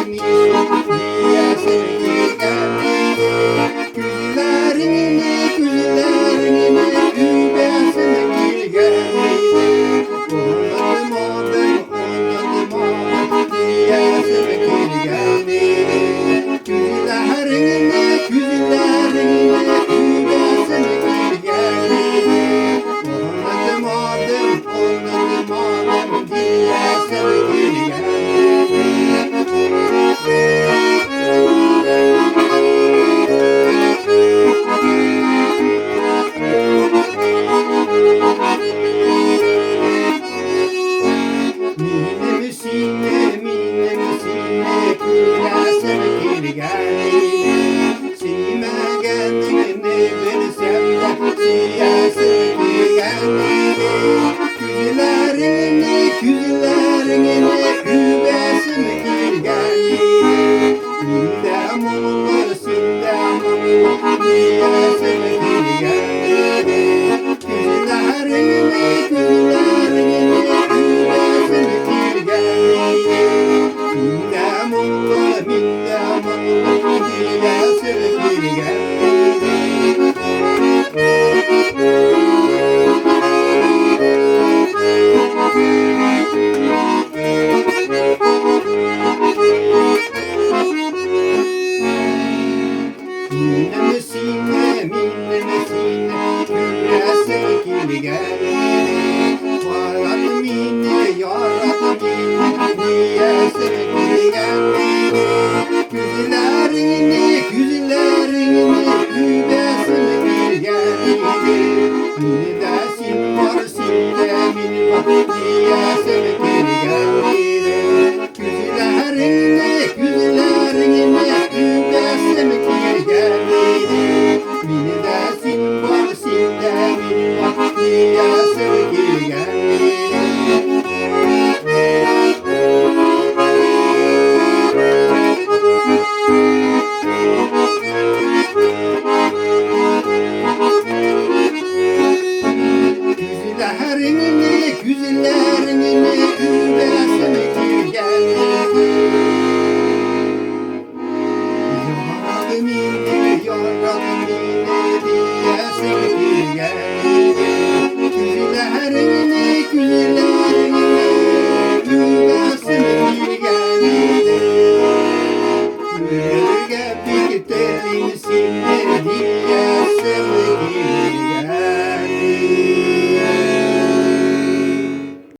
gelmiş diye sevgi geldi. Güzellerine güzellerine übe sevgi geldi. Oğlanım oğlum oğlanım diye sevgi geldi. Güzellerine güzellerine übe sevgi geldi. Oğlanım oğlum diye sevgi geldi. Mine misine kula sevgili geldi. Sime geldi ne beni sevdi siya sevgili geldi. Güzellerine übe sevgili geldi. Sindem olur diye sevgili geldi. Güzellerine übe sevgili geldi. Mindem olur diye sevgili geldi. Minnemesine güle sevgili geldi. Varat mine yarat mine diye sevgili geldi. Güzellerine güle sevgili geldi. Mine desin var sinde min var diye sevgili geldi. Güzellerine güle sevgili geldi. Mine desin var sinde min var diye sevgili geldi. Güzellerine übe sevgili geldi. Yarabbim diye sevgili geldi. Güzellerine übe sevgili geldi. Gölge bir telin sinne diye